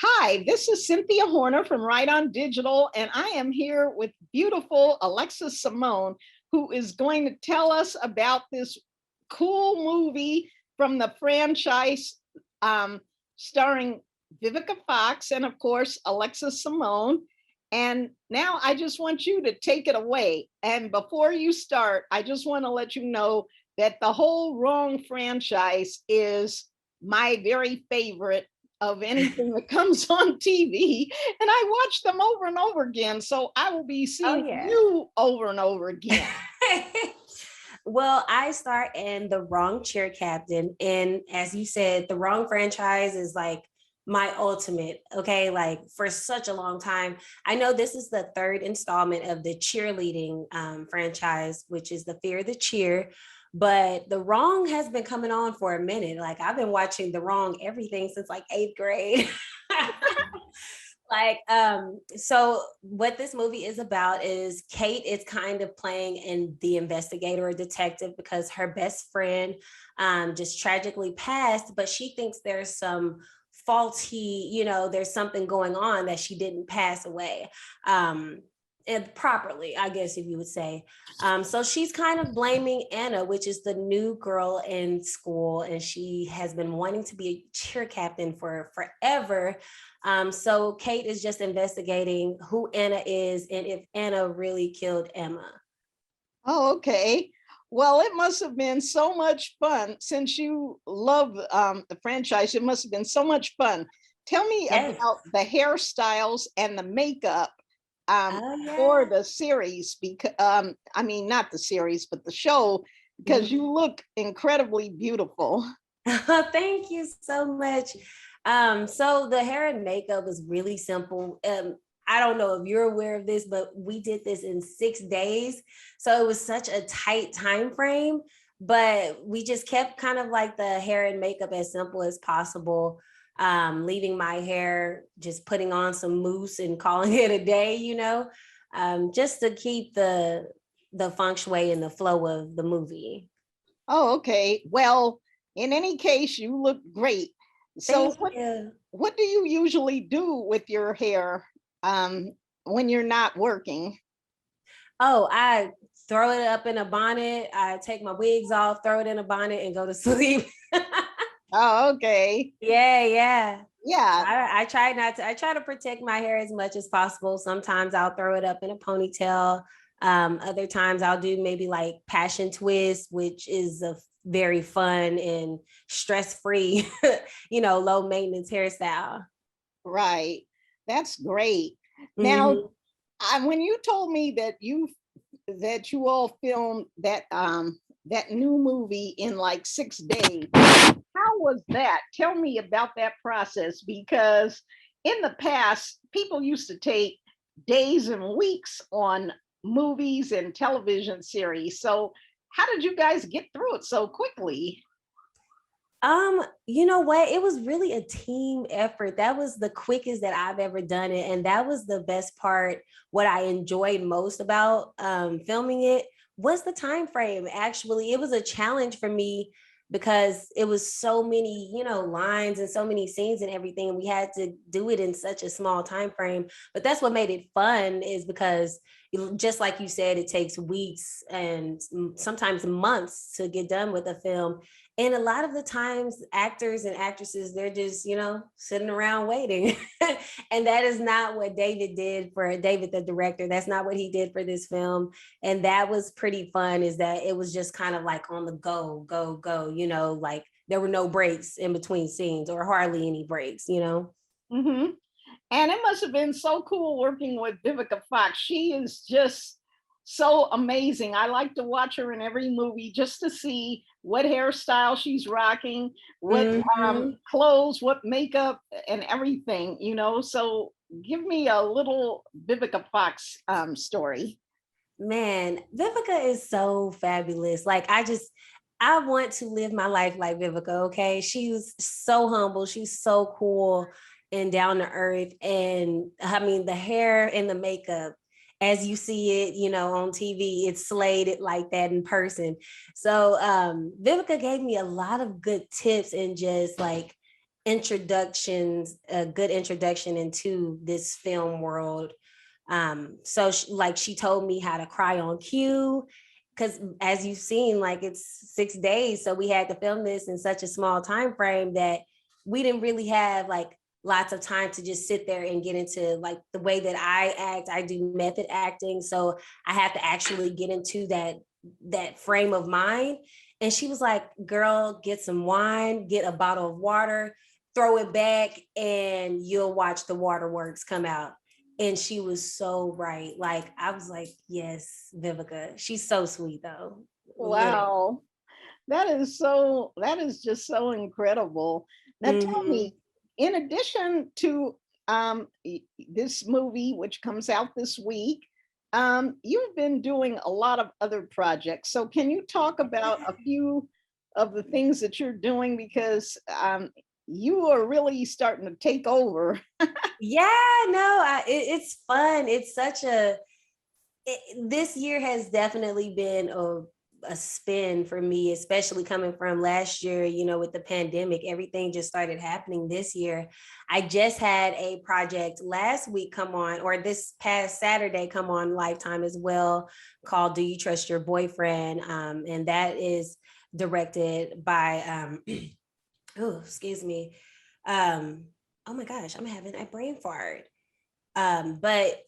Hi, this is Cynthia Horner from Right On Digital, and I am here with beautiful Alexis Samone, who is going to tell us about this cool movie from the franchise um, starring Vivaca Fox and, of course, Alexis Samone. And now I just want you to take it away. And before you start, I just want to let you know that the whole Wrong franchise is my very favorite of anything that comes on TV, and I watch them over and over again. So I will be Oh seeing yeah. you over and over again. Well, I start in The Wrong Cheer Captain. And as you said, The Wrong franchise is like my ultimate, okay? Like for such a long time. I know this is the third installment of the cheerleading franchise, which is The Fear the Cheer. But The Wrong has been coming on for a minute. Like I've been watching The Wrong everything since like eighth grade. So what this movie is about is Kate is kind of playing in the investigator or detective because her best friend just tragically passed, but she thinks there's some faulty, there's something going on that she didn't pass away. And properly, I guess if you would say. So she's kind of blaming Anna, which is the new girl in school, and she has been wanting to be a cheer captain for forever. So Kate is just investigating who Anna is and if Anna really killed Emma. Oh, okay. Well, it must have been so much fun since you love the franchise. It must have been so much fun. Tell me Yes. about the hairstyles and the makeup Oh for yeah. the series. Because I mean, not the series, but the show, because Mhm. you look incredibly beautiful. Thank you so much. So the hair and makeup was really simple. I don't know if you're aware of this, but we did this in 6 days. So it was such a tight time frame, but we just kept kind of like the hair and makeup as simple as possible. Leaving my hair, just putting on some mousse and calling it a day, just to keep the feng shui and the flow of the movie. Oh, okay. Well, in any case, you look great. So Thank you. what do you usually do with your hair when you're not working? Oh, I throw it up in a bonnet. I take my wigs off, throw it in a bonnet, and go to sleep. Oh, okay. Yeah, yeah. Yeah, I try not to, I try to protect my hair as much as possible. Sometimes I'll throw it up in a ponytail. Other times I'll do maybe like passion twist, which is a very fun and stress-free, low maintenance hairstyle. right. That's great. Now, Mhm. when you told me that you all filmed that new movie in like 6 days, how was that? Tell me about that process because in the past, people used to take days and weeks on movies and television series. So, how did you guys get through it so quickly? You know what? It was really a team effort. That was the quickest that I've ever done it. And that was the best part. What I enjoyed most about filming it was the time frame. Actually, it was a challenge for me because it was so many, lines and so many scenes and everything. We had to do it in such a small time frame. But that's what made it fun is because just like you said, it takes weeks and sometimes months to get done with a film, and a lot of the times actors and actresses, they're just sitting around waiting. And that is not what David did for David the director. That's not what he did for this film. And that was pretty fun, is that it was just kind of like on the go, like there were no breaks in between scenes or hardly any breaks. Hmm. And it must have been so cool working with Vivica Fox. She is just so amazing. I like to watch her in every movie just to see what hairstyle she's rocking, what Mm-hmm. clothes, what makeup, and everything, So give me a little Vivica Fox story. Man, Vivica is so fabulous. Like I want to live my life like Vivica, okay? She was so humble, she's so cool and down to earth. And I mean, the hair and the makeup, as you see it, on TV, it's slayed it like that in person. So Vivica gave me a lot of good tips and just like introductions, a good introduction into this film world. So she told me how to cry on cue, because as you've seen, like it's 6 days. So we had to film this in such a small time frame that we didn't really have like lots of time to just sit there and get into like the way that I act. I do method acting. So I have to actually get into that frame of mind. And she was like, girl, get some wine, get a bottle of water, throw it back, and you'll watch the waterworks come out. And she was so right. Like I was like, yes, Vivaca. She's so sweet though. Yeah. Wow. That is just so incredible. Now tell Mm-hmm. me, in addition to this movie, which comes out this week, you've been doing a lot of other projects. So can you talk about a few of the things that you're doing? Because you are really starting to take over. Yeah, no, it's fun. It's such this year has definitely been a spin for me, especially coming from last year, with the pandemic, everything just started happening this year. I just had a project last week come on, or this past Saturday come on Lifetime as well, called Do You Trust Your Boyfriend? And that is directed by, oh, excuse me. Oh my gosh, I'm having a brain fart. But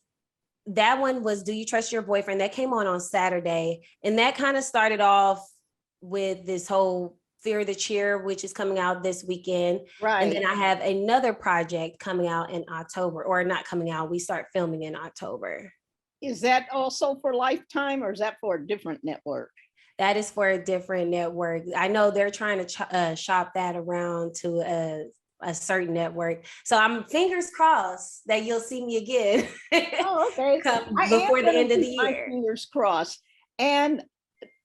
that one was Do You Trust Your Boyfriend? That came on Saturday. And that kind of started off with this whole Fear the Cheer, which is coming out this weekend. And Right. then I have another project coming out in October, or not coming out. We start filming in October. Is that also for Lifetime or is that for a different network? That is for a different network. I know they're trying to shop that around to a certain network. So I'm fingers crossed that you'll see me again Oh, okay. come I am before the going end to of the keep my year. fingers crossed. And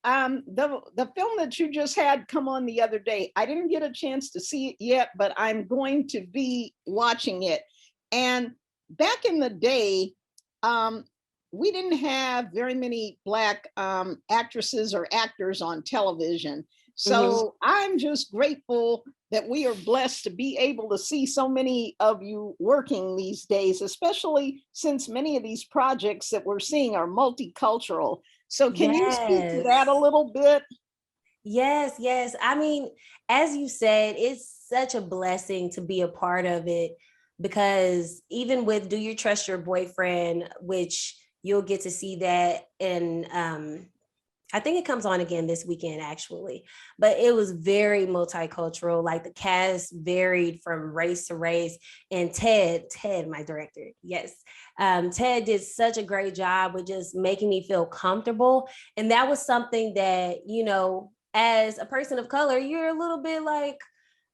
the film that you just had come on the other day, I didn't get a chance to see it yet, but I'm going to be watching it. And back in the day, um, we didn't have very many Black actresses or actors on television. Mhm. So I'm just grateful that we are blessed to be able to see so many of you working these days, especially since many of these projects that we're seeing are multicultural. So can you speak to that a Yes. little bit? Yes, yes. I mean, as you said, it's such a blessing to be a part of it, because even with Do You Trust Your Boyfriend, which you'll get to see that in I think it comes on again this weekend, actually. But it was very multicultural. Like the cast varied from race to race. And Ted, my director, yes, Ted did such a great job with just making me feel comfortable. And that was something that, as a person of color, you're a little bit like,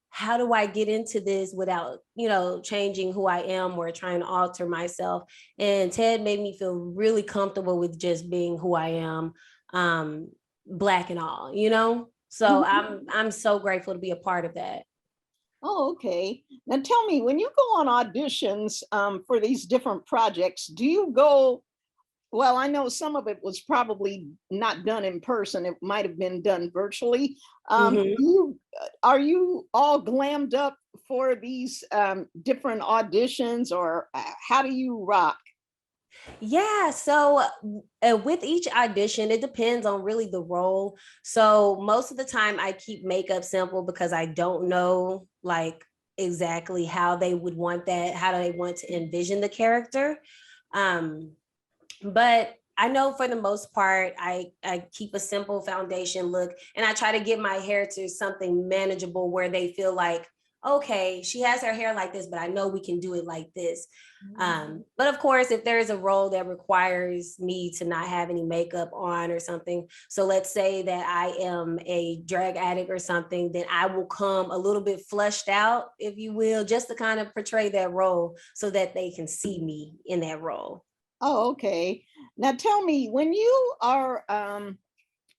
how do I get into this without, changing who I am or trying to alter myself? And Ted made me feel really comfortable with just being who I am, um, Black and all. So Mhm. I'm so grateful to be a part of that. Oh, okay. Now tell me, when you go on auditions for these different projects, do you go? Well, I know some of it was probably not done in person. It might have been done virtually. Mhm. Are you all glammed up for these different auditions, or how do you rock? Yeah, so with each audition, it depends on really the role. So most of the time, I keep makeup simple because I don't know like exactly how they would want that, how do they want to envision the character. Um, but I know for the most part, I keep a simple foundation look, and I try to get my hair to something manageable where they feel like, okay, she has her hair like this, but I know we can do it like this. But of course, if there is a role that requires me to not have any makeup on or something, so let's say that I am a drag addict or something, then I will come a little bit flushed out, if you will, just to kind of portray that role so that they can see me in that role. Oh, okay. Now tell me, when you are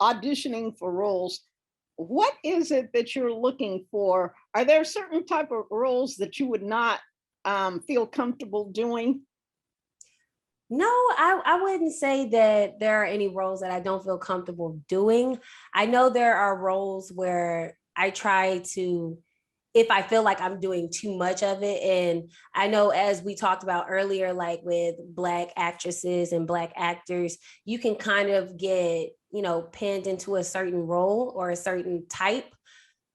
auditioning for roles, what is it that you're looking for? Are there certain type of roles that you would not feel comfortable doing? No, I wouldn't say that there are any roles that I don't feel comfortable doing. I know there are roles where I try to if I feel like I'm doing too much of it. And I know, as we talked about earlier, like with Black actresses and Black actors, you can kind of get, pinned into a certain role or a certain type.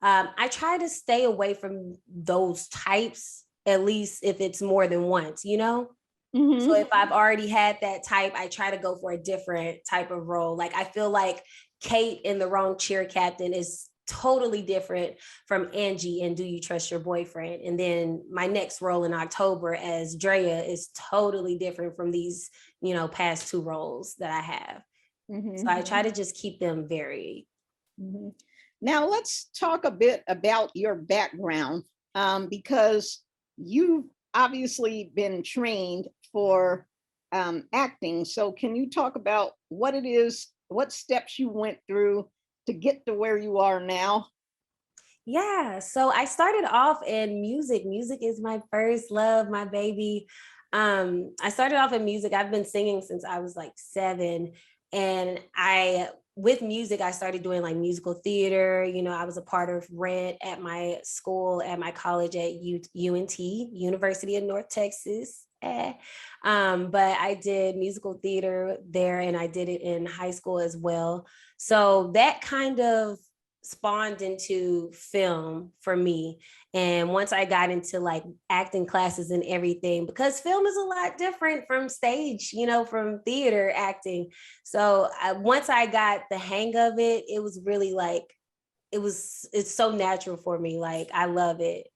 I try to stay away from those types, at least if it's more than once, So if I've already had that type, I try to go for a different type of role. Like, I feel like Kate in The Wrong Cheer Captain is totally different from Angie in Do You Trust Your Boyfriend? And then my next role in October as Drea is totally different from these, past two roles that I have. So I try to just keep them varied. Now let's talk a bit about your background, because you've obviously been trained for acting. So can you talk about what it is, what steps you went through to get to where you are now? Yeah, so I started off in music. Music is my first love, my baby. I started off in music. I've been singing since I was like 7. And with music, I started doing like musical theater. I was a part of Rent at my school, at my college at UNT, University of North Texas. But I did musical theater there, and I did it in high school as well. So that kind of spawned into film for me. And once I got into like acting classes and everything, because film is a lot different from stage, from theater acting. So once I got the hang of it, it was really like, it's so natural for me. Like, I love it.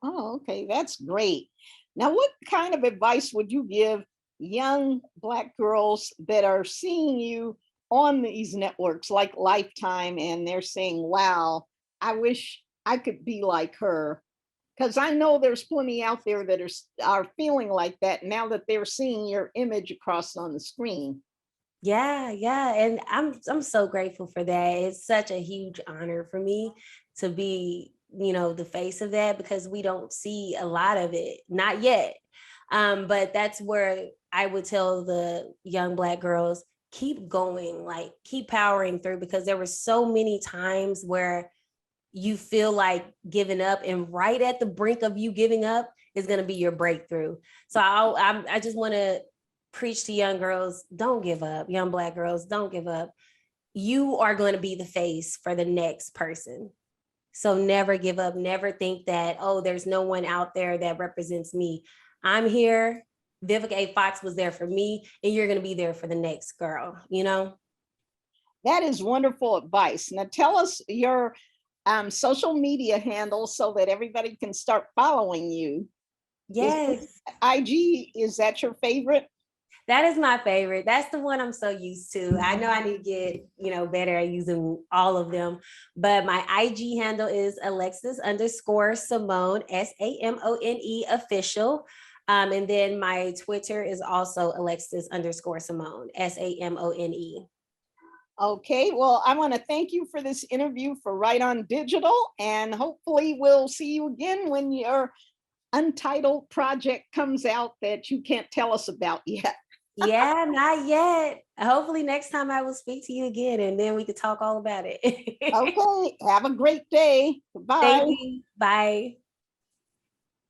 Oh, okay, that's great. Now, what kind of advice would you give young Black girls that are seeing you on these networks like Lifetime and they're saying, wow, I wish I could be like her? Because I know there's plenty out there that are feeling like that now that they're seeing your image across on the screen. Yeah, yeah. And I'm so grateful for that. It's such a huge honor for me to be, the face of that, because we don't see a lot of it, not yet. But that's where I would tell the young Black girls, keep going, like keep powering through, because there were so many times where you feel like giving up, and right at the brink of you giving up is going to be your breakthrough. So I just want to preach to young girls, don't give up. Young Black girls, don't give up. You are going to be the face for the next person. So never give up. Never think that, oh, there's no one out there that represents me. I'm here. Vivica A. Fox was there for me, and you're going to be there for the next girl. That is wonderful advice. Now, tell us your social media handle so that everybody can start following you. Yes. IG, is that your favorite? That is my favorite. That's the one I'm so used to. I know I need to get, better at using all of them. But my IG handle is Alexis_Samone, SAMONE official. And then my Twitter is also Alexis_Samone, SAMONE. Okay, well, I want to thank you for this interview for Right on Digital, and hopefully we'll see you again when your untitled project comes out that you can't tell us about yet. Yeah, not yet. Hopefully next time I will speak to you again, and then we could talk all about it. Okay, have a great day. Bye. Thank you. Bye.